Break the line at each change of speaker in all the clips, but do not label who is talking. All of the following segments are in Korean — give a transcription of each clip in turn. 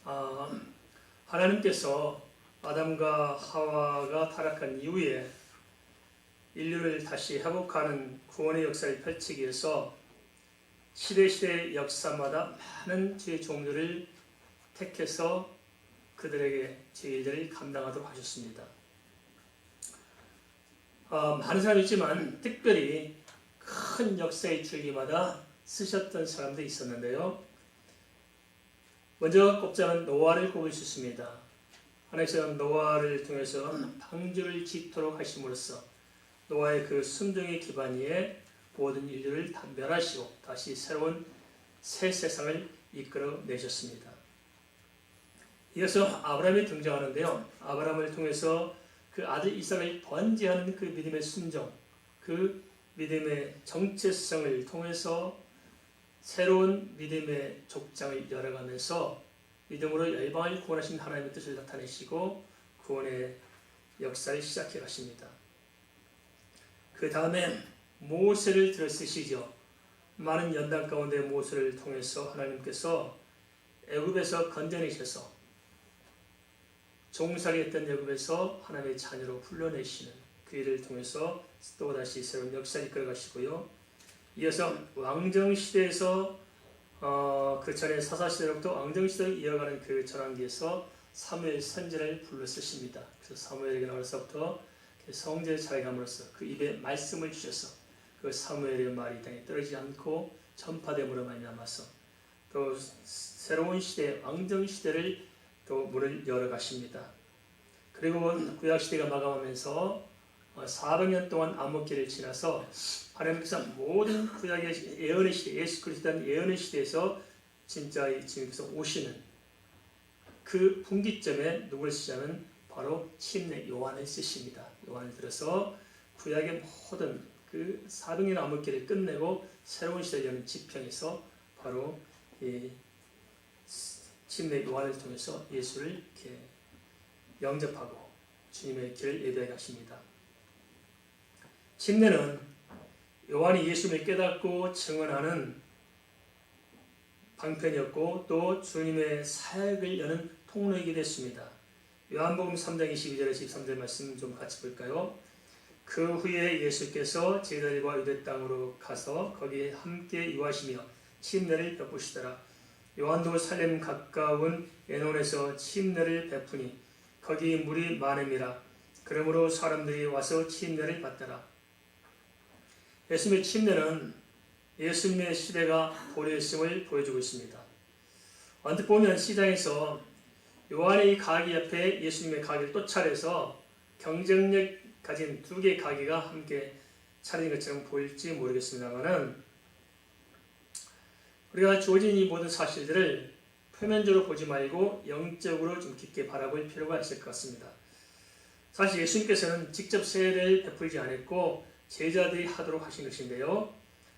아, 하나님께서 아담과 하와가 타락한 이후에 인류를 다시 회복하는 구원의 역사를 펼치기 위해서 시대시대 역사마다 많은 죄의 종류를 택해서 그들에게 죄를 감당하도록 하셨습니다. 많은 사람이 있지만 특별히 큰 역사의 줄기마다 쓰셨던 사람들이 있었는데요. 먼저 꼽자면 노아를 꼽을 수 있습니다. 하나님께서 노아를 통해서 방주를 짓도록 하심으로써 노아의 그 순종의 기반 위에 모든 인류를 다 멸하시고 다시 새로운 새 세상을 이끌어 내셨습니다. 이어서 아브라함이 등장하는데요. 아브라함을 통해서 그 아들 이삭을 번제하는 그 믿음의 순종, 그 믿음의 정체성을 통해서 새로운 믿음의 족장을 열어가면서 믿음으로 열방을 구원하신 하나님의 뜻을 나타내시고 구원의 역사를 시작해 가십니다. 그 다음에 모세를 들어 쓰시죠. 많은 연단 가운데 모세를 통해서 하나님께서 애굽에서 건져내셔서 종살이했던 애굽에서 하나님의 자녀로 불러내시는 그 일을 통해서 또다시 새로운 역사를 이끌어 가시고요. 이어서 왕정시대에서 그 전에 사사시대로부터 왕정시대를 이어가는 그 전환기에서 사무엘 선지자를 불러 쓰십니다. 그래서 사무엘에게 나와서부터 성제를 자라감으로써 그 입에 말씀을 주셔서 그 사무엘의 말이 땅에 떨어지지 않고 전파됨으로 말미암아서 또 새로운 시대, 왕정시대를 또 문을 열어가십니다. 그리고 구약시대가 마감하면서 400년 동안 암흑기를 지나서 하나님께서 모든 구약의 예언의 시대, 예수 그리스도의 예언의 시대에서 진짜 주님께서 오시는 그 분기점에 누구를 쓰자면 바로 침례 요한을 쓰십니다. 요한을 들어서 구약의 모든 그 400년 암흑기를 끝내고 새로운 시대를 여는 지평에서 바로 이 침례 요한을 통해서 예수를 이렇게 영접하고 주님의 길을 예배해 가십니다. 침례는 요한이 예수님을 깨닫고 증언하는 방편이었고 또 주님의 사역을 여는 통로이기도 했습니다. 요한복음 3장 22절에서 23절 말씀 좀 같이 볼까요? 그 후에 예수께서 제자들과 유대 땅으로 가서 거기에 함께 유하시며 침례를 베푸시더라. 요한도 살렘 가까운 에논에서 침례를 베푸니 거기 물이 많음이라. 그러므로 사람들이 와서 침례를 받더라. 예수님의 침례는 예수님의 시대가 도래했음을 보여주고 있습니다. 언뜻 보면 시장에서 요한의 가게 옆에 예수님의 가게를 또 차려서 경쟁력 가진 두 개의 가게가 함께 차린 것처럼 보일지 모르겠습니다만은 우리가 주어진 이 모든 사실들을 표면적으로 보지 말고 영적으로 좀 깊게 바라볼 필요가 있을 것 같습니다. 사실 예수님께서는 직접 세례를 베풀지 않았고 제자들이 하도록 하신 것인데요.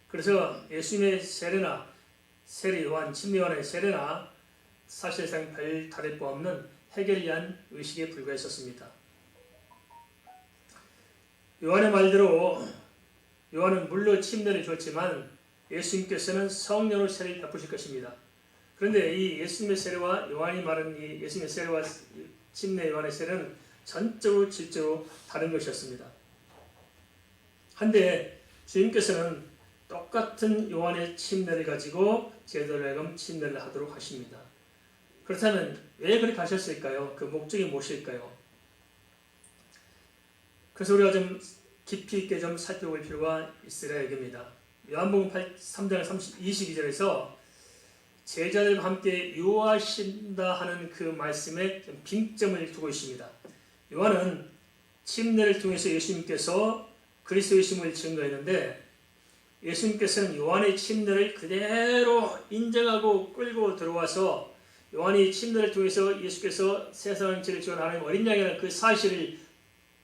그래서 예수님의 세례나 세례 요한, 침례 요한의 세례나 사실상 별 다를 바 없는 해결리한 의식에 불과했었습니다. 요한의 말대로 요한은 물로 침례를 줬지만 예수님께서는 성령으로 세례를 베푸실 것입니다. 그런데 이 예수님의 세례와 요한이 말한 이 예수님의 세례와 침례 요한의 세례는 전적으로 질적으로 다른 것이었습니다. 한데 주님께서는 똑같은 요한의 침례를 가지고 제자들에게 침례를 하도록 하십니다. 그렇다면 왜 그렇게 하셨을까요? 그 목적이 무엇일까요? 그래서 우리가 좀 깊이 있게 좀 살펴볼 필요가 있으려 여깁니다. 요한복음 3장 22절에서 제자들과 함께 유하신다 하는 그 말씀에 좀 빙점을 두고 있습니다. 요한은 침례를 통해서 예수님께서 그리스도이심을 증거했는데 예수님께서는 요한의 침례를 그대로 인정하고 끌고 들어와서 요한이 침례를 통해서 예수께서 세상을 죄를 지은 하나님 어린 양이라는 그 사실을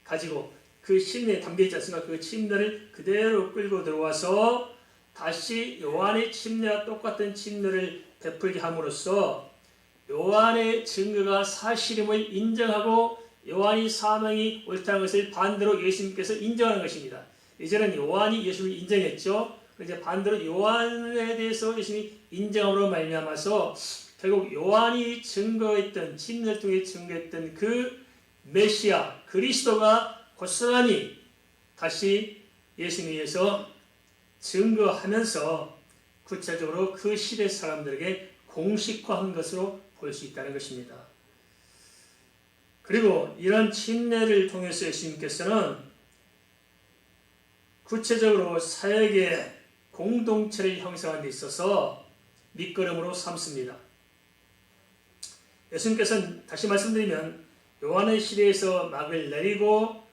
가지고 그 침례에 담겨있지 않습니까? 그 침례를 그대로 끌고 들어와서 다시 요한의 침례와 똑같은 침례를 베풀게 함으로써 요한의 증거가 사실임을 인정하고 요한이 사명이 옳다는 것을 반대로 예수님께서 인정하는 것입니다. 이제는 요한이 예수를 인정했죠. 이제 반대로 요한에 대해서 예수님이 인정함으로 말미암아서 결국 요한이 증거했던, 침례를 통해 증거했던 그 메시아 그리스도가 고스란히 다시 예수님에 의해서 증거하면서 구체적으로 그 시대 사람들에게 공식화한 것으로 볼 수 있다는 것입니다. 그리고 이런 침례를 통해서 예수님께서는 구체적으로 사역의 공동체를 형성하는 데 있어서 밑거름으로 삼습니다. 예수님께서는 다시 말씀드리면 요한의 시대에서 막을 내리고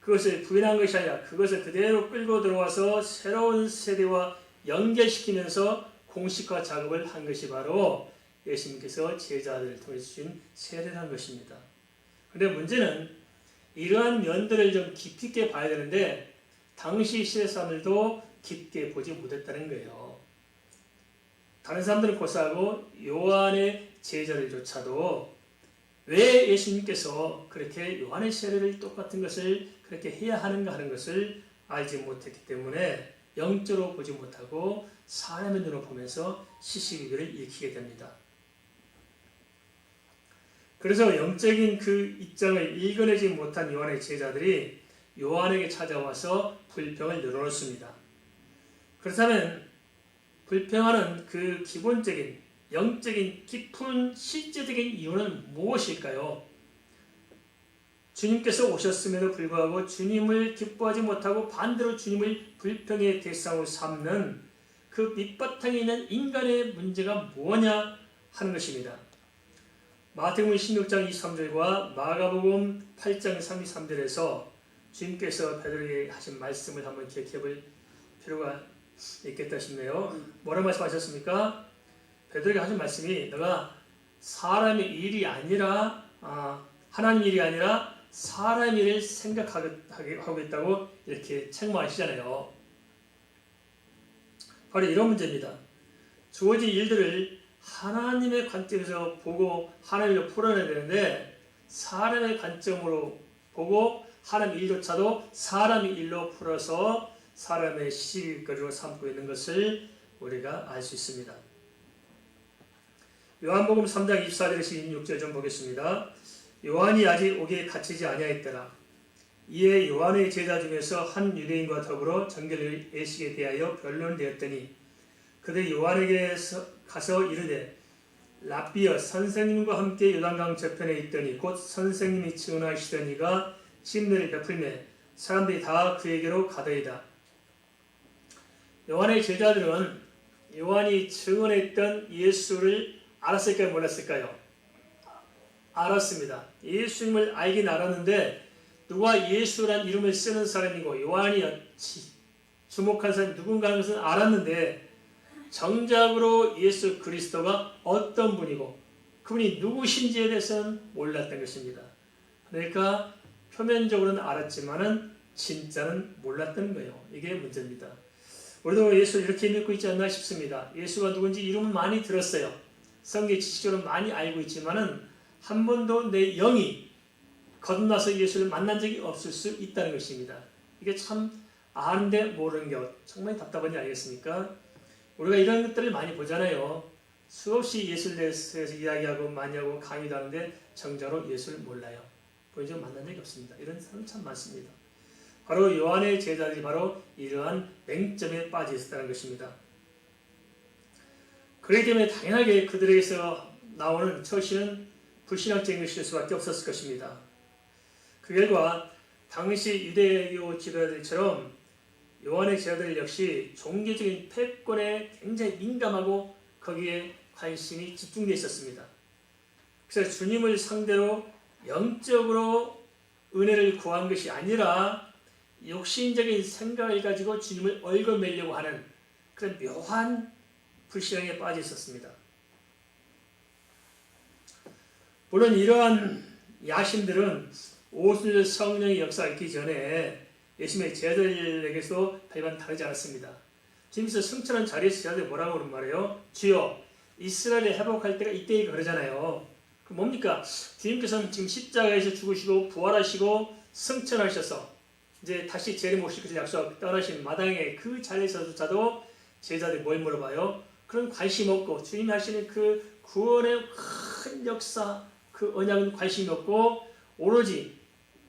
그것을 부인한 것이 아니라 그것을 그대로 끌고 들어와서 새로운 세대와 연결시키면서 공식화 작업을 한 것이 바로 예수님께서 제자들을 통해 주신 세례라는 것입니다. 그런데 문제는 이러한 면들을 좀 깊이 있게 봐야 되는데 당시 시대 사람들도 깊게 보지 못했다는 거예요. 다른 사람들은 고사하고 요한의 제자들조차도 왜 예수님께서 그렇게 요한의 세례를 똑같은 것을 그렇게 해야 하는가 하는 것을 알지 못했기 때문에 영적으로 보지 못하고 사람의 눈으로 보면서 시시비비를 일으키게 됩니다. 그래서 영적인 그 입장을 읽어내지 못한 요한의 제자들이 요한에게 찾아와서 불평을 늘어놓습니다. 그렇다면 불평하는 그 기본적인 영적인 깊은 실제적인 이유는 무엇일까요? 주님께서 오셨음에도 불구하고 주님을 기뻐하지 못하고 반대로 주님을 불평의 대상으로 삼는 그 밑바탕에 있는 인간의 문제가 뭐냐 하는 것입니다. 마태복음 16장 23절과 마가복음 8장 33절에서 주님께서 베드로에게 하신 말씀을 한번 기억해 볼 필요가 있겠다 싶네요. 뭐라고 말씀하셨습니까? 베드로에게 하신 말씀이 너가 사람의 일이 아니라 하나님 일이 아니라 사람 일을 생각하고 있다고 이렇게 책망하시잖아요. 바로 이런 문제입니다. 주어진 일들을 하나님의 관점에서 보고 하나님을 풀어내야 되는데 사람의 관점으로 보고 하나님 일조차도 사람의 일로 풀어서 사람의 시비거리로 삼고 있는 것을 우리가 알 수 있습니다. 요한복음 3장 24절에서 26절 좀 보겠습니다. 요한이 아직 오기에 갇히지 아니하였더라. 이에 요한의 제자 중에서 한 유대인과 더불어 정결 예식에 대하여 변론되었더니 그들이 요한에게 가서 이르되 랍비여 선생님과 함께 요단강 저편에 있더니 곧 선생님이 증언하시던 이가 침례를 베풀매 사람들이 다 그에게로 가더이다. 요한의 제자들은 요한이 증언했던 예수를 알았을까요? 몰랐을까요? 알았습니다. 예수님을 알긴 알았는데 누가 예수란 이름을 쓰는 사람이고 요한이 주목한 사람이 누군가 하는 것은 알았는데 정작으로 예수 그리스도가 어떤 분이고 그분이 누구신지에 대해서는 몰랐던 것입니다. 그러니까 표면적으로는 알았지만은 진짜는 몰랐던 거예요. 이게 문제입니다. 우리도 예수를 이렇게 믿고 있지 않나 싶습니다. 예수가 누군지 이름은 많이 들었어요. 성경 지식적으로 많이 알고 있지만은 한 번도 내 영이 거듭나서 예수를 만난 적이 없을 수 있다는 것입니다. 이게 참 아는데 모르는 게 정말 답답한 일 아니겠습니까? 우리가 이런 것들을 많이 보잖아요. 수없이 예수에 대해서 이야기하고 많이 하고 강의도 하는데 정자로 예수를 몰라요. 본 적 만난 적이 없습니다. 이런 사람 참 많습니다. 바로 요한의 제자들이 바로 이러한 맹점에 빠져 있었다는 것입니다. 그렇기 때문에 당연하게 그들에게서 나오는 처시는 불신앙적인 것일 수밖에 없었을 것입니다. 그 결과 당시 유대교 지도자들처럼 요한의 제자들 역시 종교적인 패권에 굉장히 민감하고 거기에 관심이 집중되어 있었습니다. 그래서 주님을 상대로 영적으로 은혜를 구한 것이 아니라 욕심적인 생각을 가지고 주님을 얽어매려고 하는 그런 묘한 불신앙에 빠져 있었습니다. 물론 이러한 야심들은 오순절 성령의 역사가 있기 전에 예수님의 제자들에게서 별반 다르지 않았습니다. 주님께서 승천한 자리에서 제자들이 뭐라고 그런 말이에요? 주여 이스라엘을 회복할 때가 이때이고 그러잖아요. 그 뭡니까? 주님께서는 지금 십자가에서 죽으시고 부활하시고 승천하셔서 이제 다시 재림 오실 것을 약속하고 떠나신 마당에 그 자리에서조차도 제자들이 뭘 물어봐요? 그런 관심 없고 주님이 하시는 그 구원의 큰 역사, 그 언약은 관심이 없고 오로지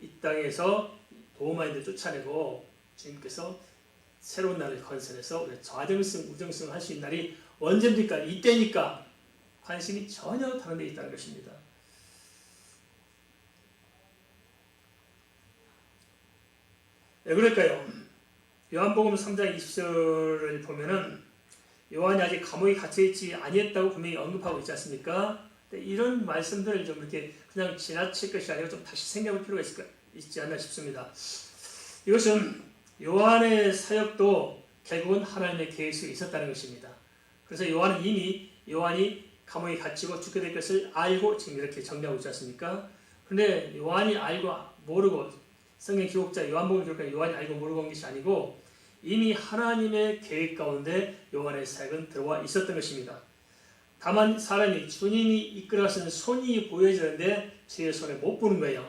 이 땅에서 로마인들 쫓아내고 주님께서 새로운 날을 건설해서 좌정승, 우정승을 할 수 있는 날이 언제입니까? 이때니까 관심이 전혀 다른 데 있다는 것입니다. 왜 그럴까요? 요한복음 3장 20절을 보면은 요한이 아직 감옥에 갇혀있지 아니했다고 분명히 언급하고 있지 않습니까? 이런 말씀들을 좀 이렇게 그냥 지나칠 것이 아니라 좀 다시 생각할 필요가 있지 않나 싶습니다. 이것은 요한의 사역도 결국은 하나님의 계획 속에 있었다는 것입니다. 그래서 요한은 이미 요한이 감옥에 갇히고 죽게 될 것을 알고 지금 이렇게 정리하고 있지 않습니까? 그런데 요한이 알고 모르고 성경 기록자 요한복음 기록자 요한이 알고 모르고 온 것이 아니고 이미 하나님의 계획 가운데 요한의 사역은 들어와 있었던 것입니다. 다만 사람이 주님이 이끌어가시는 손이 보여지는데 주의 손에 못 보는 거예요.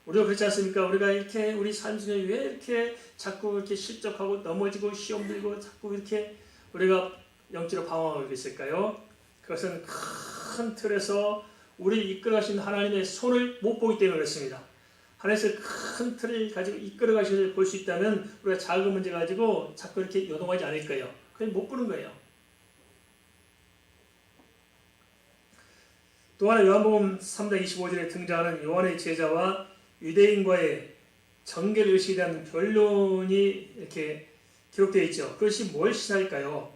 우리도 그렇지 않습니까? 우리가 이렇게 우리 삶 중에 왜 이렇게 자꾸 이렇게 실족하고 넘어지고 시험 들고 자꾸 이렇게 우리가 영적으로 방황하고 있을까요? 그것은 큰 틀에서 우리를 이끌어가시는 하나님의 손을 못 보기 때문에 그렇습니다. 하나님께서 큰 틀을 가지고 이끌어가시는 것을 볼 수 있다면 우리가 작은 문제 가지고 자꾸 이렇게 요동하지 않을 거예요. 그냥 못 보는 거예요. 또 하나 요한복음 3장 25절에 등장하는 요한의 제자와 유대인과의 정결 의식에 대한 변론이 이렇게 기록되어 있죠. 그것이 뭘 시사할까요?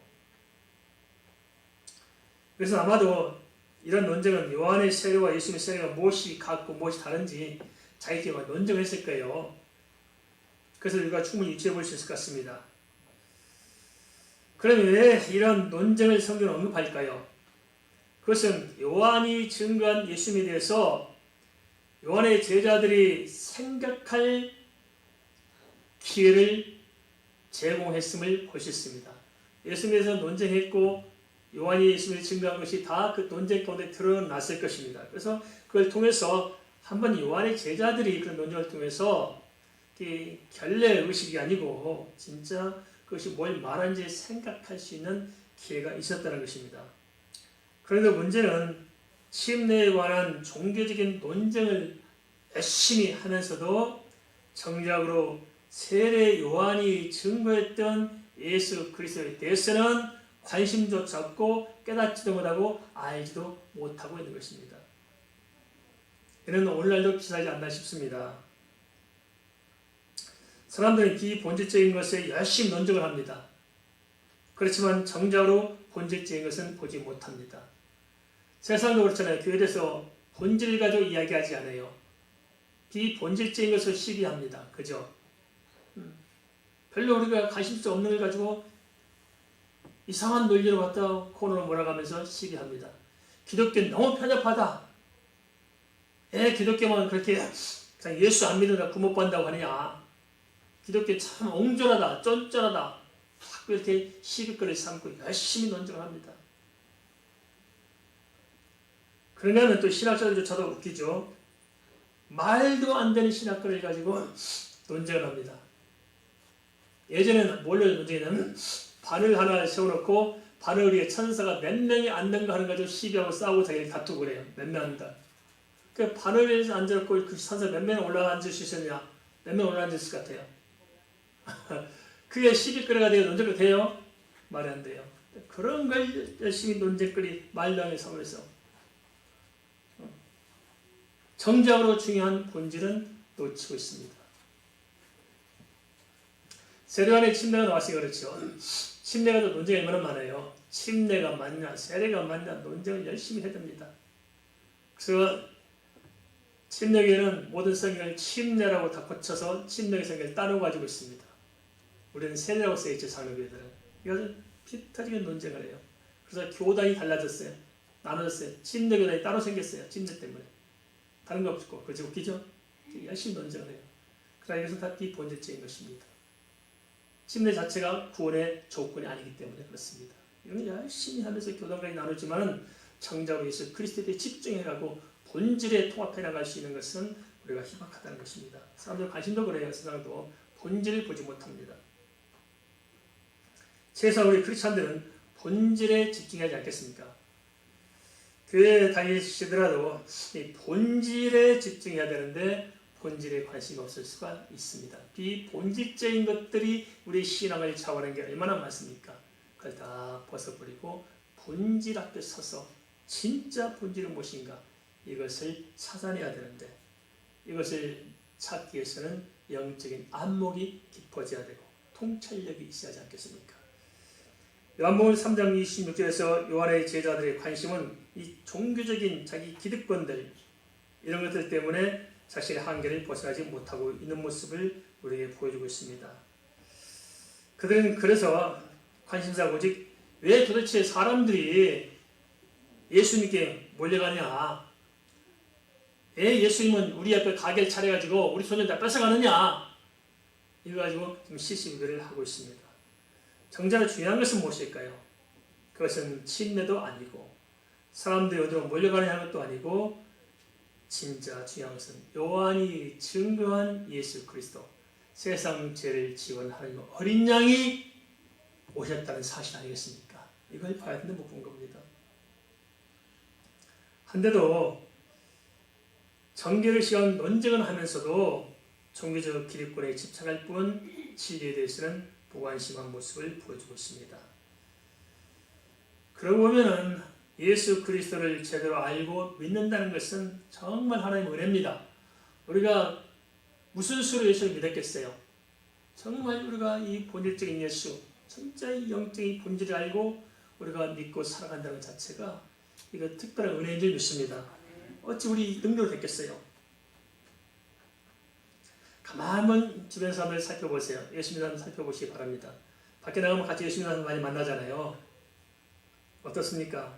그래서 아마도 이런 논쟁은 요한의 세례와 예수님의 세례가 무엇이 같고 무엇이 다른지 자기끼리 논쟁을 했을 거예요. 그래서 우리가 충분히 유추해 볼 수 있을 것 같습니다. 그럼 왜 이런 논쟁을 성경은 언급할까요? 그것은 요한이 증거한 예수님에 대해서 요한의 제자들이 생각할 기회를 제공했음을 볼 수 있습니다. 예수님에 대해서 논쟁했고 요한이 예수님을 증거한 것이 다 그 논쟁 가운데 드러났을 것입니다. 그래서 그걸 통해서 한번 요한의 제자들이 그런 논쟁을 통해서 결례 의식이 아니고 진짜 그것이 뭘 말하는지 생각할 수 있는 기회가 있었다는 것입니다. 그런데 문제는 침례에 관한 종교적인 논쟁을 열심히 하면서도 정작으로 세례 요한이 증거했던 예수 그리스도에 대해서는 관심조차 없고 깨닫지도 못하고 알지도 못하고 있는 것입니다. 이는 오늘날도 비슷하지 않나 싶습니다. 사람들은 비본질적인 것에 열심히 논쟁을 합니다. 그렇지만 정작으로 본질적인 것은 보지 못합니다. 세상도 그렇잖아요. 교회에 대해서 본질을 가지고 이야기하지 않아요. 비본질적인 것을 시비합니다. 그죠? 별로 우리가 관심도 없는 걸 가지고 이상한 논리로 갖다 코너로 몰아가면서 시비합니다. 기독교는 너무 편협하다. 기독교만 그렇게 예수 안 믿는다 구못 받는다고 하느냐. 기독교 참 옹졸하다, 쫀쫀하다. 자꾸 이렇게 시비거리를 삼고 열심히 논쟁을 합니다. 그러면 또 신학자들조차도 웃기죠. 말도 안 되는 신학거리를 가지고 논쟁을 합니다. 예전에는 뭘로 논쟁했냐면 바늘 하나 세워놓고 바늘 위에 천사가 몇 명이 앉는가 하는 거 가지고 시비하고 싸우고 자기를 다투고 그래요. 몇 명 앉는다. 그 바늘에 앉아놓고 그 천사 몇 명 올라가 앉을 수 있었냐? 몇 명 올라가 앉을 것 같아요? 그게 시비거리가 돼요? 논쟁거리 돼요? 말이 안 돼요. 그런 걸 열심히 논쟁거리 말랑에 삼으면서 정작으로 중요한 본질은 놓치고 있습니다. 세례요한의 침례가 나왔으니 그렇죠. 침례가 더 논쟁이 얼마나 많아요. 침례가 맞냐 세례가 맞냐 논쟁을 열심히 해댑니다. 그래서 침례교회는 모든 성경을 침례라고 다 고쳐서 침례의 성경을 따로 가지고 있습니다. 우리는 세례라고 써있죠. 장로교회들은. 이것은 피 터지게 논쟁을 해요. 그래서 교단이 달라졌어요. 나눠졌어요. 침례교단이 따로 생겼어요. 침례 때문에. 다른 거 없고. 그렇지 웃기죠? 열심히 논쟁을 해요. 그러나 이것은 다 비본질적인 것입니다. 침례 자체가 구원의 조건이 아니기 때문에 그렇습니다. 이건 열심히 하면서 교단간이 나누지만 정작으로 예수 그리스도에 집중해가고 본질에 통합해 나갈 수 있는 것은 우리가 희박하다는 것입니다. 사람들 관심도 그래요. 세상도 본질을 보지 못합니다. 최소한 우리 크리스찬들은 본질에 집중하지 않겠습니까? 교회 다니시더라도 이 본질에 집중해야 되는데 본질에 관심이 없을 수가 있습니다. 비본질적인 것들이 우리 신앙을 좌우하는 게 얼마나 많습니까? 그걸 다 벗어버리고 본질 앞에 서서 진짜 본질은 무엇인가? 이것을 찾아내야 되는데 이것을 찾기 위해서는 영적인 안목이 깊어져야 되고 통찰력이 있어야 하지 않겠습니까? 요한복음 3장 26절에서 요한의 제자들의 관심은 이 종교적인 자기 기득권들 이런 것들 때문에 자신의 한계를 벗어나지 못하고 있는 모습을 우리에게 보여주고 있습니다. 그들은 그래서 관심사가 오직 왜 도대체 사람들이 예수님께 몰려가냐? 왜 예수님은 우리 앞에 가게를 차려가지고 우리 소년 다 뺏어가느냐? 이거 가지고 지금 시시비비를 하고 있습니다. 정작 중요한 것은 무엇일까요? 그것은 침례도 아니고 사람들이 어디로 몰려가느냐 것도 아니고 진짜 중요한 것은 요한이 증거한 예수 그리스도 세상 죄를 지원 하나님 어린 양이 오셨다는 사실 아니겠습니까? 이걸 봐야 되는데 못 본 겁니다. 한데도 정죄를 시간 논쟁을 하면서도 종교적 기득권에 집착할 뿐 진리에 대해서는 무관심한 모습을 보여주고 있습니다. 그러고 보면은 예수 그리스도를 제대로 알고 믿는다는 것은 정말 하나님의 은혜입니다. 우리가 무슨 수로 예수를 믿었겠어요? 정말 우리가 이 본질적인 예수, 진짜 이 영적인 본질을 알고 우리가 믿고 살아간다는 것 자체가 이거 특별한 은혜인 줄 믿습니다. 어찌 우리 능력으로 됐겠어요? 가만 한번 주변 사람을 살펴보세요. 예수 믿는 사람 살펴보시기 바랍니다. 밖에 나가면 같이 예수 믿는 사람 많이 만나잖아요. 어떻습니까?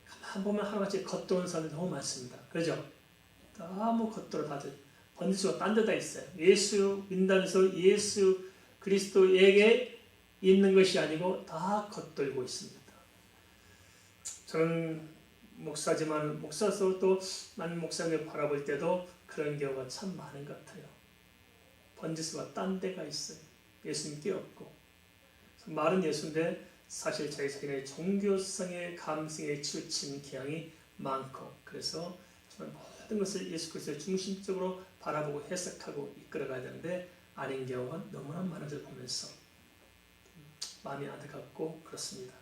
가만 보면 하루같이 겉도는 사람들이 너무 많습니다. 그렇죠? 너무 겉도로 다들 번지수가 딴 데다 있어요. 예수 믿는다면서 예수 그리스도에게 있는 것이 아니고 다 겉돌고 있습니다. 저는 목사지만 목사로서 또 많은 목사님을 바라볼 때도 그런 경우가 참 많은 것 같아요. 번지수가 딴 데가 있어요. 예수님께 없고 말은 예수인데 사실 자기 자신의 종교성의 감성에 치우친 경향이 많고 그래서 정말 모든 것을 예수 그리스도의 중심적으로 바라보고 해석하고 이끌어가야 되는데 아닌 경우가 너무나 많은 걸 보면서 마음이 안타깝고 그렇습니다.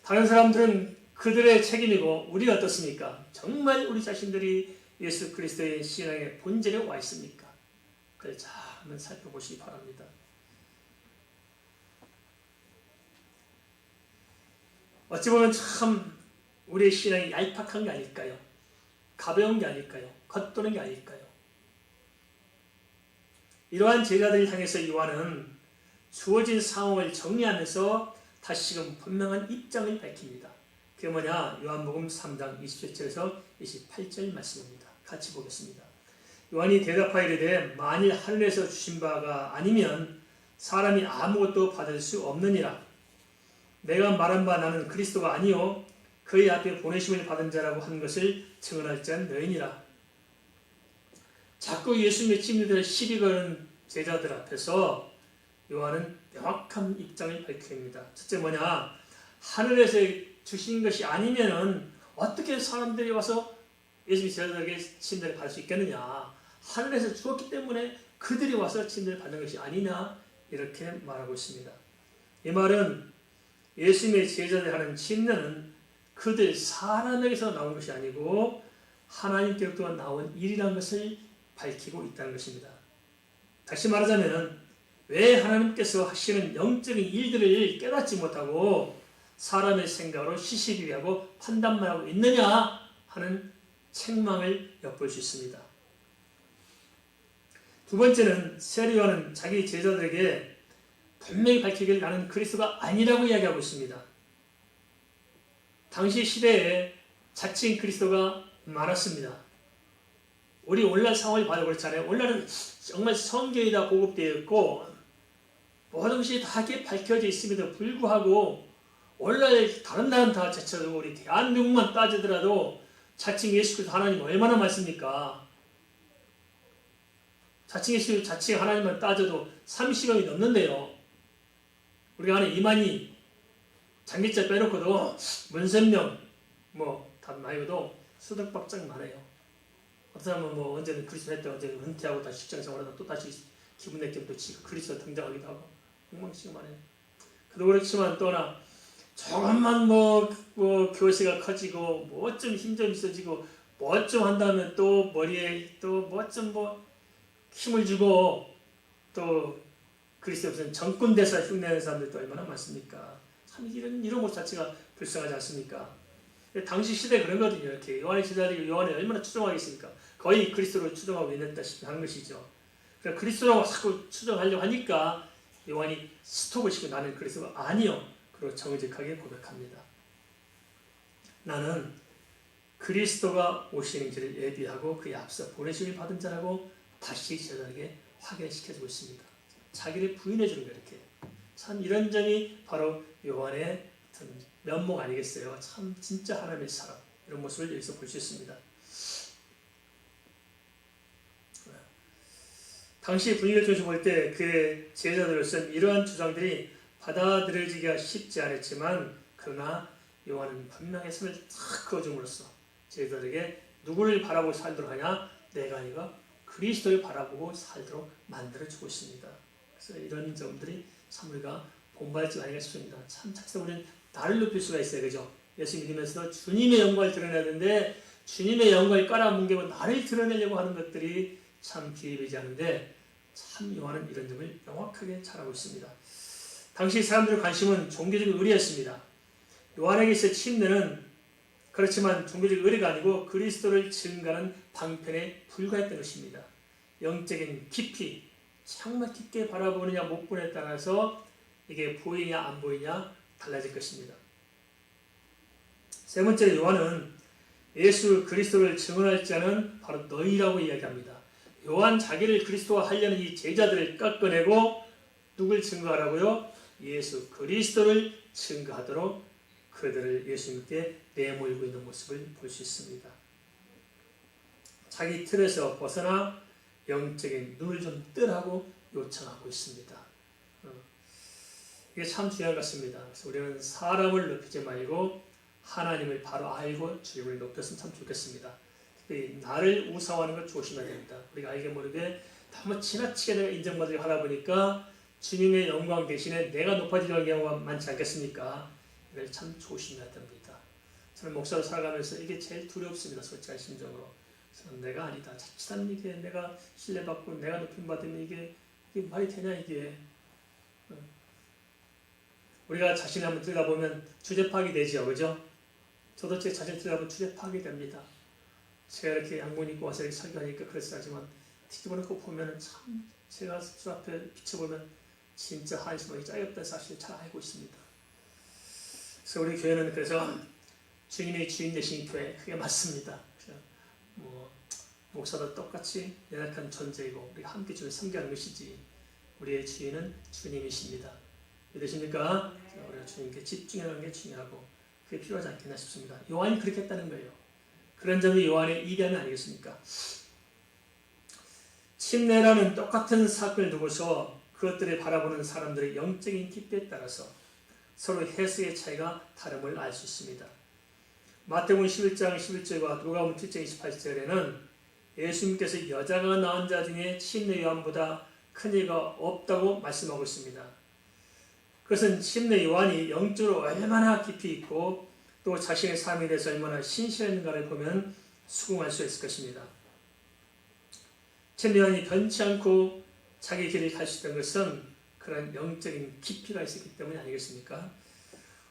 다른 사람들은 그들의 책임이고 우리가 어떻습니까? 정말 우리 자신들이 예수 그리스도의 신앙의 본질에 와 있습니까? 그걸 잘 한번 살펴보시기 바랍니다. 어찌 보면 참 우리의 신앙이 얄팍한 게 아닐까요? 가벼운 게 아닐까요? 겉도는 게 아닐까요? 이러한 제자들을 향해서 요한은 주어진 상황을 정리하면서 다시금 분명한 입장을 밝힙니다. 그게 뭐냐? 요한복음 3장 27절에서 28절 말씀입니다. 같이 보겠습니다. 요한이 대답하이르되 만일 하늘에서 주신 바가 아니면 사람이 아무것도 받을 수 없느니라. 내가 말한 바 나는 그리스도가 아니요 그의 앞에 보내심을 받은 자라고 하는 것을 증언할 자는 너희니라. 자꾸 예수님의 찜들을 시비 거는 제자들 앞에서 요한은 명확한 입장을 밝힙니다. 첫째 뭐냐? 하늘에서 주신 것이 아니면은 어떻게 사람들이 와서 예수님의 제자들에게 찜들을 받을 수 있겠느냐? 하늘에서 주었기 때문에 그들이 와서 찜들을 받는 것이 아니냐? 이렇게 말하고 있습니다. 이 말은 예수님의 제자들이 하는 침례는 그들 사람에게서 나온 것이 아니고 하나님께로부터 나온 일이라는 것을 밝히고 있다는 것입니다. 다시 말하자면 왜 하나님께서 하시는 영적인 일들을 깨닫지 못하고 사람의 생각으로 시시비비하고 판단만 하고 있느냐 하는 책망을 엿볼 수 있습니다. 두 번째는 세례요한은 자기 제자들에게 분명히 밝히길 나는 그리스도가 아니라고 이야기하고 있습니다. 당시 시대에 자칭 그리스도가 많았습니다. 우리 오늘날 상황을 봐도 그렇잖아요. 오늘날은 정말 성경이 다 보급되어 있고 모든 것이 다 밝혀져 있음에도 불구하고 오늘날 다른 나라는 다 제쳐두고 우리 대한민국만 따지더라도 자칭 예수 그리스도 하나님 얼마나 많습니까? 자칭 예수 자칭 하나님만 따져도 30명이 넘는데요. 우리가 하는 이만희 장기자 빼놓고도 문선명 답 말고도 수덕박장 많아요. 어떤 사람은 뭐 언제는 그리스도 했다 언제는 은퇴하고 다시 직장생활하다 또 다시 기분 내기면 또 지금 그리스도 등장하기도 하고 엉망진창만해요. 그도 그렇지만 또나 조금만 뭐 교세가 커지고 뭐 좀 힘 좀 있어지고 뭐 좀 한다면 또 머리에 또 뭐 좀 뭐 힘을 주고 또 그리스도에 무슨 정권대사 흉내내는 사람들도 얼마나 많습니까? 참 이런 것 자체가 불쌍하지 않습니까? 당시 시대에 그런 거거든요. 이렇게 요한의 제자들이 요한을 얼마나 추종하겠습니까? 거의 그리스도를 추종하고 있다시피 하는 것이죠. 그러니까 그리스도라고 자꾸 추종하려고 하니까 요한이 스톱을 시키고 나는 그리스도가 아니요. 그리고 정직하게 고백합니다. 나는 그리스도가 오시는지를 예비하고 그의 앞서 보내심을 받은 자라고 다시 제자에게 확인시켜주고 있습니다. 자기를 부인해주는 거예요. 이렇게. 참 이런 점이 바로 요한의 면목 아니겠어요? 참 진짜 하나님의 사람 이런 모습을 여기서 볼 수 있습니다. 당시 분위기를 통해서 볼 때 그 제자들로서는 이러한 주장들이 받아들여지기가 쉽지 않았지만 그러나 요한은 분명히 손을 탁 그어줌으로써 제자들에게 누구를 바라보고 살도록 하냐? 내가 아니라 그리스도를 바라보고 살도록 만들어주고 있습니다. 그래서 이런 점들이 참 우리가 본받지 아니가 싶습니다. 참 착해서 우리는 나를 높일 수가 있어요. 그죠? 예수 믿으면서도 주님의 영광을 드러내야 되는데 주님의 영광을 깔아뭉개고 나를 드러내려고 하는 것들이 참 비일비재지 않은데 참 요한은 이런 점을 명확하게 잘하고 있습니다. 당시 사람들의 관심은 종교적 의리였습니다. 요한에게 있어 침례는 그렇지만 종교적 의리가 아니고 그리스도를 증거하는 방편에 불과했던 것입니다. 영적인 깊이, 정말 깊게 바라보느냐 못 보느냐에 따라서 이게 보이냐 안 보이냐 달라질 것입니다. 세 번째 요한은 예수 그리스도를 증언할 자는 바로 너희라고 이야기합니다. 요한 자기를 그리스도화 하려는 이 제자들을 깎아내고 누굴 증거하라고요? 예수 그리스도를 증거하도록 그들을 예수님께 내몰고 있는 모습을 볼 수 있습니다. 자기 틀에서 벗어나 영적인 눈을 좀 뜨라고 요청하고 있습니다. 이게 참 중요한 것 같습니다. 그래서 우리는 사람을 높이지 말고 하나님을 바로 알고 주님을 높였으면 참 좋겠습니다. 특히 나를 우상화하는 걸 조심해야 됩니다. 우리가 알게 모르게 너무 지나치게 내가 인정받으려고 하다 보니까 주님의 영광 대신에 내가 높아지려는 경우가 많지 않겠습니까? 이걸 참 조심해야 됩니다. 저는 목사로 살아가면서 이게 제일 두렵습니다. 솔직한 심정으로. 그래서 내가 아니다. 자칫하면 이게 내가 신뢰받고 내가 높임받으면 이게 말이 되냐 이게. 우리가 자신을 한번 들여다보면 주제 파악이 되죠. 그죠? 저도 제 자신을 들여다보면 주제 파악이 됩니다. 제가 이렇게 양복 입고 와서 이렇게 설교하니까 그랬어야지만 뒤집어놓고 보면 참 제가 주 앞에 비춰보면 진짜 한심하게 짜였다는 사실을 잘 알고 있습니다. 그래서 우리 교회는 그래서 주님의 주인 되신 교회 그게 맞습니다. 뭐 목사도 똑같이 연약한 존재이고 우리가 함께 주를 섬기는 것이지 우리의 주인은 주님이십니다. 믿으십니까? 우리가 주님께 집중하는 게 중요하고 그게 필요하지 않겠나 싶습니다. 요한이 그렇게 했다는 거예요. 그런 점이 요한의 이변이 아니겠습니까? 침례라는 똑같은 사건을 두고서 그것들을 바라보는 사람들의 영적인 깊이에 따라서 서로 해석의 차이가 다름을 알 수 있습니다. 마태복음 11장 11절과 누가복음 7장 28절에는 예수님께서 여자가 낳은 자 중에 침례 요한보다 큰 이가 없다고 말씀하고 있습니다. 그것은 침례 요한이 영적으로 얼마나 깊이 있고 또 자신의 삶에 대해서 얼마나 신실한가를 보면 수긍할 수 있을 것입니다. 침례 요한이 변치 않고 자기 길을 갈 수 있던 것은 그런 영적인 깊이가 있었기 때문이 아니겠습니까?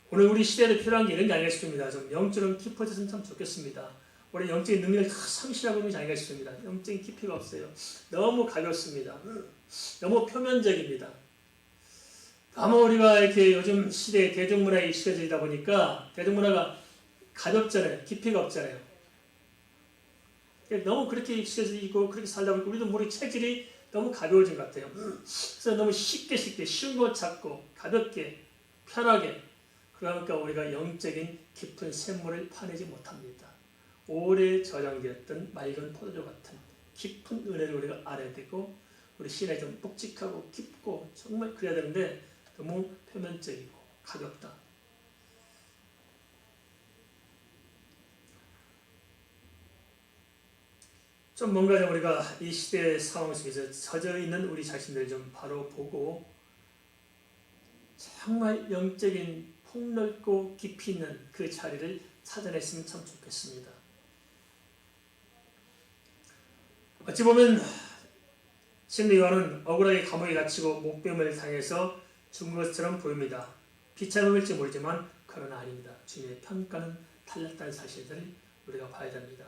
오늘 우리 시대에 필요한 게 이런 게 아닌가 싶습니다. 좀 영적으로 깊어졌으면 참 좋겠습니다. 우리 영적인 능력을 다 상실하고 있는 게 아닌가 싶습니다. 영적인 깊이가 없어요. 너무 가볍습니다. 너무 표면적입니다. 아마 우리가 이렇게 요즘 시대에 대중문화에 익숙해지다 보니까 대중문화가 가볍잖아요. 깊이가 없잖아요. 너무 그렇게 익숙해지고 그렇게 살다 보니까 우리도 모르게 체질이 너무 가벼워진 것 같아요. 그래서 너무 쉽게 쉬운 것 찾고 가볍게 편하게 그러니까 우리가 영적인 깊은 샘물을 파내지 못합니다. 오래 저장되었던 맑은 포도주 같은 깊은 은혜를 우리가 알아야 되고 우리 신앙이 좀 묵직하고 깊고 정말 그래야 되는데 너무 표면적이고 가볍다. 좀 뭔가 좀 우리가 이 시대의 상황 속에서 젖어 있는 우리 자신들 좀 바로 보고 정말 영적인 폭넓고 깊이 있는 그 자리를 찾아냈으면 참 좋겠습니다. 어찌 보면 심리 요한은 억울하게 감옥에 갇히고 목배움을 당해서 죽은 것처럼 보입니다. 비참함일지 모르지만 그러나 아닙니다. 주님의 평가는 달랐다는 사실들을 우리가 봐야 됩니다.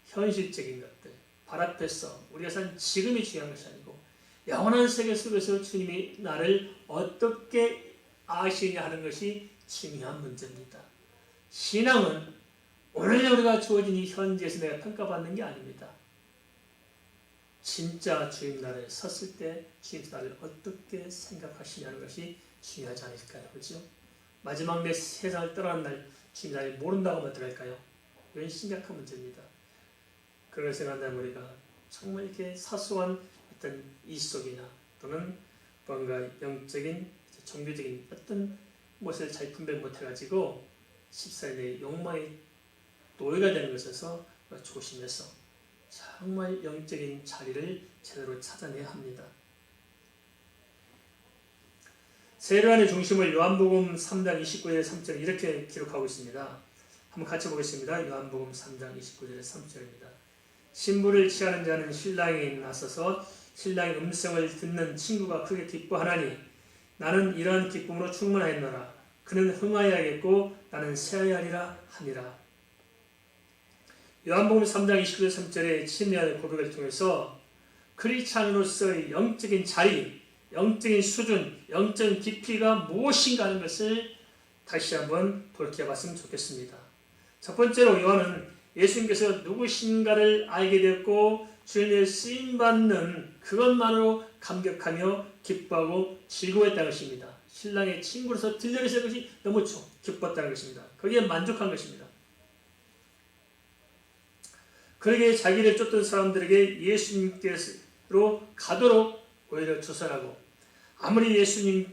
현실적인 것들, 발 앞에서 우리가 산 지금이 중요한 것이 아니고 영원한 세계 속에서 주님이 나를 어떻게 아시느냐 하는 것이 중요한 문제입니다. 신앙은 오늘 우리가 주어진 이 현지에서 내가 평가받는 게 아닙니다. 진짜 주님 나라에 섰을 때 주님 나를 어떻게 생각하시냐는 것이 중요하지 않을까요? 그렇죠? 마지막 내 세상을 떠나는 날 주님 나를 모른다고 하면 어떡할까요? 이건 심각한 문제입니다. 그걸 생각한다면 우리가 정말 이렇게 사소한 어떤 이속이나 또는 뭔가 영적인 종교적인 어떤 것을 잘 분별 못해가지고 십사일의 욕망의 노예가 되는 것에서 조심해서 정말 영적인 자리를 제대로 찾아내야 합니다. 세례안의 중심을 요한복음 3장 29절 3절 이렇게 기록하고 있습니다. 한번 같이 보겠습니다. 요한복음 3장 29절 3절입니다. 신부를 취하는 자는 신랑이 나서서 신랑의 음성을 듣는 친구가 크게 기뻐하나니 나는 이러한 기쁨으로 충만하였노라. 그는 흥하여야겠고 나는 새하여하리라 하니라. 요한복음 3장 29절 3절의 심리안의 고백을 통해서 크리스찬으로서의 영적인 자리, 영적인 수준, 영적인 깊이가 무엇인가 하는 것을 다시 한번 돌이켜봤으면 좋겠습니다. 첫 번째로 요한은 예수님께서 누구신가를 알게 되었고 주님의 쓰임받는 그것만으로 감격하며 기뻐하고 즐거워했다는 것입니다. 신랑의 친구로서 들려주신 것이 너무 기뻤다는 것입니다. 거기에 만족한 것입니다. 그러기에 자기를 쫓던 사람들에게 예수님께로 가도록 오히려 조선하고 아무리 예수님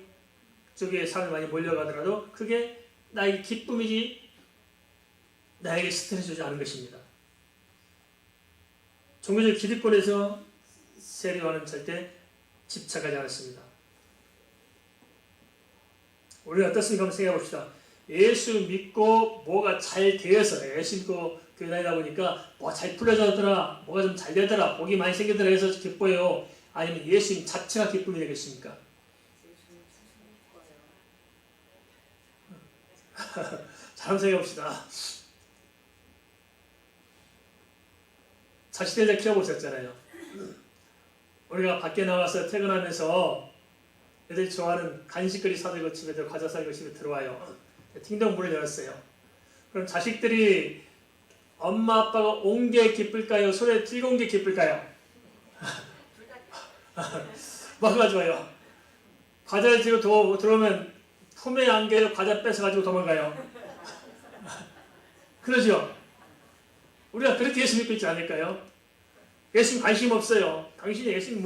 쪽에 사람이 많이 몰려가더라도 그게 나에게 기쁨이지 나에게 스트레스 주지 않은 것입니다. 종교적 기득권에서 세례요한은 절대 집착하지 않았습니다. 우리는 어떻습니까? 한번 생각해 봅시다. 예수 믿고 뭐가 잘 되어서 예수 믿고 교회 다니다 보니까 뭐 잘 풀려졌더라, 뭐가 좀 잘 되더라, 복이 많이 생기더라 해서 기뻐요. 아니면 예수님 자체가 기쁨이 되겠습니까? 잘 한번 생각해 봅시다. 자식들 키워보셨잖아요. 우리가 밖에 나와서 퇴근하면서 애들이 좋아하는 간식거리 사들고 집에 들어 과자 사들고 집에 들어와요. 팅동 문을 열었어요. 그럼 자식들이 엄마 아빠가 온 게 기쁠까요? 손에 들고 온 게 기쁠까요? 뭐가 좋아요? 과자를 들고 들어오면 품에 안겨서 과자 뺏어가지고 도망가요. 그러죠? 우리가 그렇게 예수 믿고 있지 않을까요? 예수님 관심 없어요. 당신이 예수님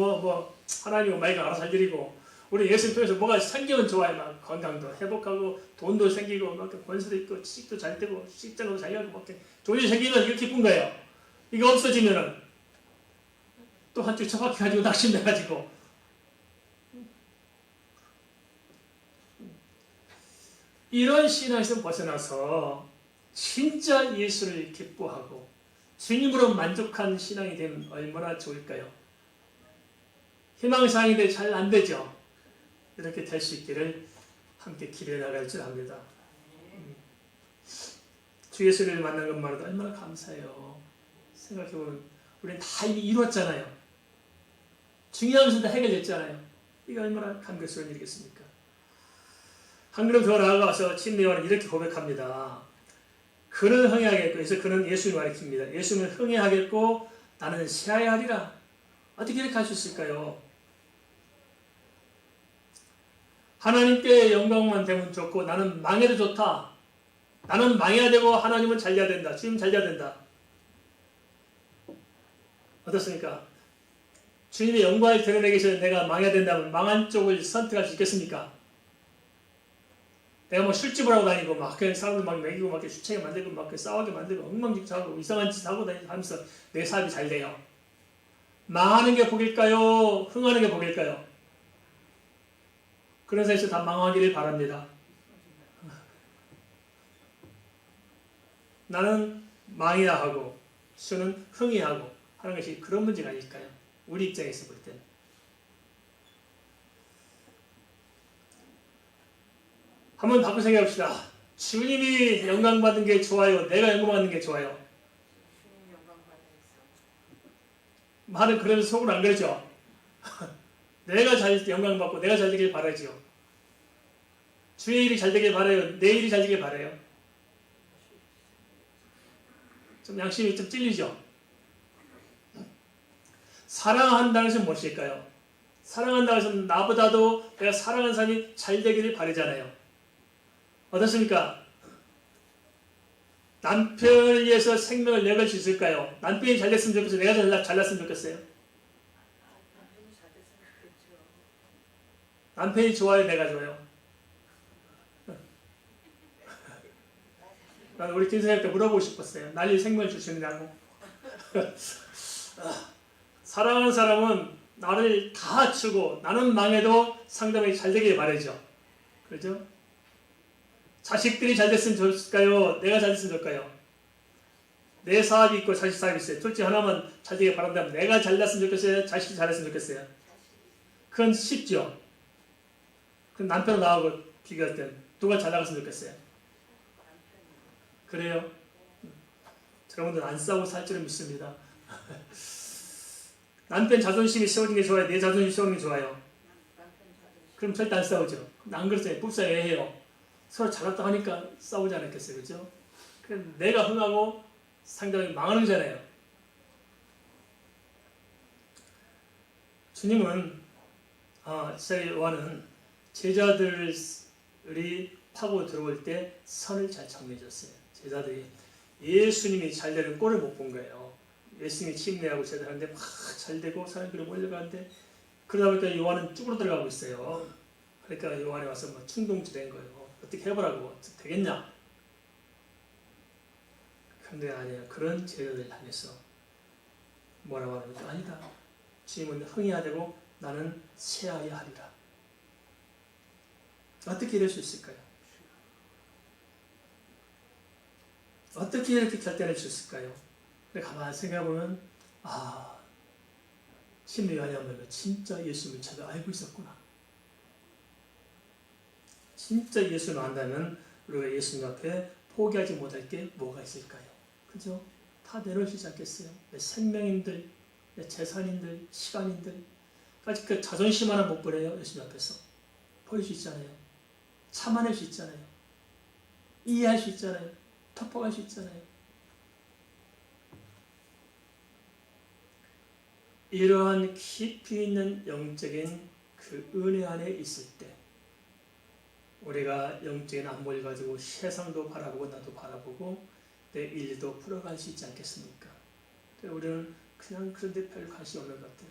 하나님 말과 알아서 살리고 우리 예수님 통해서 뭐가 생기면 좋아요. 막 건강도 회복하고 돈도 생기고 막 권세도 있고 취직도 잘 되고 직장도 잘 가고 막 좋은 일 생기면 이거 기쁜 거예요. 이거 없어지면은 또 한쪽 처박혀가지고 낙심돼가지고 이런 신앙에서 벗어나서 진짜 예수를 기뻐하고 주님으로 만족한 신앙이 되면 얼마나 좋을까요? 희망사항이 잘 안 되죠. 이렇게 될 수 있기를 함께 기도해 나갈 줄 압니다. 주 예수를 만난 것만으로도 얼마나 감사해요. 생각해보면 우리는 다 이미 이뤘잖아요. 중요한 것은 다 해결됐잖아요. 이게 얼마나 감격스러운 일이겠습니까? 한 걸음 더 나아가서 침례요한은 이렇게 고백합니다. 그는 흥해하겠고, 그래서 그는 예수님을 가리킵니다. 예수님을 흥해하겠고 나는 새하여하리라. 어떻게 이렇게 할 수 있을까요? 하나님께 영광만 되면 좋고 나는 망해도 좋다. 나는 망해야 되고 하나님은 잘돼야 된다. 주님 잘돼야 된다. 어떻습니까? 주님의 영광을 드러내기 위해서 내가 망해야 된다면 망한 쪽을 선택할 수 있겠습니까? 내가 술집을 하고 다니고 막 그냥 사람들 막 먹이고 막 수채게 만들고 막 싸우게 만들고 엉망진창하고 이상한 짓 하고 다니면서 내 사업이 잘 돼요. 망하는 게 복일까요? 흥하는 게 복일까요? 그런 사이에서 다 망하기를 바랍니다. 나는 망해야 하고 수는 흥해야 하고 하는 것이 그런 문제가 아닐까요? 우리 입장에서 볼 때는. 한번 바꿔 생각해 봅시다. 주님이 영광 받는 게 좋아요? 내가 영광 받는 게 좋아요? 말은 그래도 속으로 안 그러죠? 내가 잘 영광 받고 내가 잘 되길 바라지요. 주의 일이 잘 되길 바라요? 내 일이 잘 되길 바라요? 좀 양심이 좀 찔리죠? 사랑한다는 것은 무엇일까요? 사랑한다는 것은 나보다도 내가 사랑하는 사람이 잘 되기를 바라잖아요. 어떻습니까? 남편을 위해서 생명을 내걸 수 있을까요? 남편이 잘 됐으면 좋겠어요? 내가 잘났으면 좋겠어요? 남편이 좋아요? 내가 좋아요? 나는 우리 김선생님한테 물어보고 싶었어요. 난리 생명을 주시느냐고. 사랑하는 사람은 나를 다 주고 나는 망해도 상대방이 잘 되길 바라죠. 그렇죠? 자식들이 잘 됐으면 좋을까요? 내가 잘 됐으면 좋을까요? 내 사업이 있고 자식 사업이 있어요. 둘 중 하나만 잘 되길 바란다면 내가 잘 됐으면 좋겠어요? 자식이 잘 됐으면 좋겠어요? 그건 쉽죠. 그 남편 나하고 비교할 땐 누가 잘 나갔으면 좋겠어요? 그래요? 여러분들 안 싸우고 살 줄을 믿습니다. 남편 자존심이 세워지는 게 좋아요? 내 자존심이 세우는 게 좋아요? 그럼 절대 안 싸우죠. 안 그렇잖아요. 뿔싸해요. 서로 잘났다 하니까 싸우지 않았겠어요. 그죠? 내가 흥하고 상대방이 망하는 거잖아요. 주님은 요한은 제자들이 파고 들어올 때 선을 잘 정리해줬어요. 제자들이 예수님이 잘 되는 꼴을 못 본 거예요. 예수님이 침례하고 제자하는데 막 잘 되고 사람들이 몰려가는데 그러다 보니까 요한은 쭈그러 들어가고 있어요. 그러니까 요한이 와서 막 충동지된 거예요. 어떻게 해보라고. 되겠냐? 근데 아니에요. 그런 제자들 향해서 뭐라고 하는 것도 아니다. 주님은 흥해야 되고 나는 세하야 하리라. 어떻게 이럴 수 있을까요? 어떻게 이렇게 결단할 수 있을까요? 근데 가만히 생각해보면 심리학이야말로 진짜 예수님을 제가 알고 있었구나. 진짜 예수를 안다면 우리가 예수님 앞에 포기하지 못할 게 뭐가 있을까요? 그죠? 다 내놓을 수 있지 않겠어요? 내 생명인들, 내 재산인들, 시간인들 까지 그 자존심 하나 못 버려요. 예수님 앞에서. 버릴 수 있잖아요. 참아낼 수 있잖아요. 이해할 수 있잖아요. 덮어갈 수 있잖아요. 이러한 깊이 있는 영적인 그 은혜 안에 있을 때 우리가 영적인 안목을 가지고 세상도 바라보고 나도 바라보고 내 일도 풀어갈 수 있지 않겠습니까? 우리는 그냥 그런데 별 관심이 없는 것 같아요.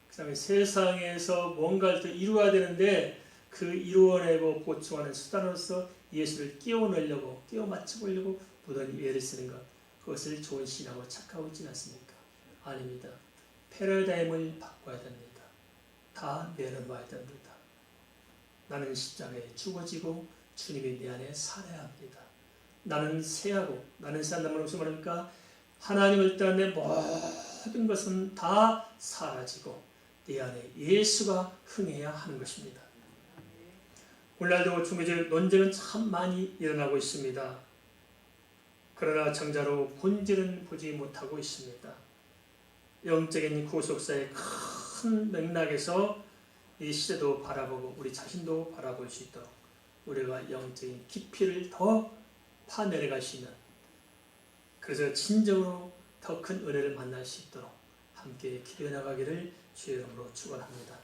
그 다음에 세상에서 뭔가를 더 이루어야 되는데 그 이루어내고 보충하는 수단으로서 예수를 끼워 넣으려고 끼워 맞춰보려고 무던히 애를 쓰는 것, 그것을 좋은 신하고 착하고 있지 않습니까? 아닙니다. 패러다임을 바꿔야 됩니다. 다 내려놔야 됩니다. 나는 십자가에 죽어지고 주님이 내 안에 살아야 합니다. 나는 새하고 나는 새한다면 무슨 말입니까? 하나님을 떠난 내 모든 것은 다 사라지고 내 안에 예수가 흥해야 하는 것입니다. 오늘날도 종교적 논쟁은 참 많이 일어나고 있습니다. 그러나 정자로 본질은 보지 못하고 있습니다. 영적인 구속사의 큰 맥락에서 이 시대도 바라보고 우리 자신도 바라볼 수 있도록 우리가 영적인 깊이를 더 파내려갈 수 있는, 그래서 진정으로 더 큰 은혜를 만날 수 있도록 함께 기도해 나가기를 주의 이름으로 축원합니다.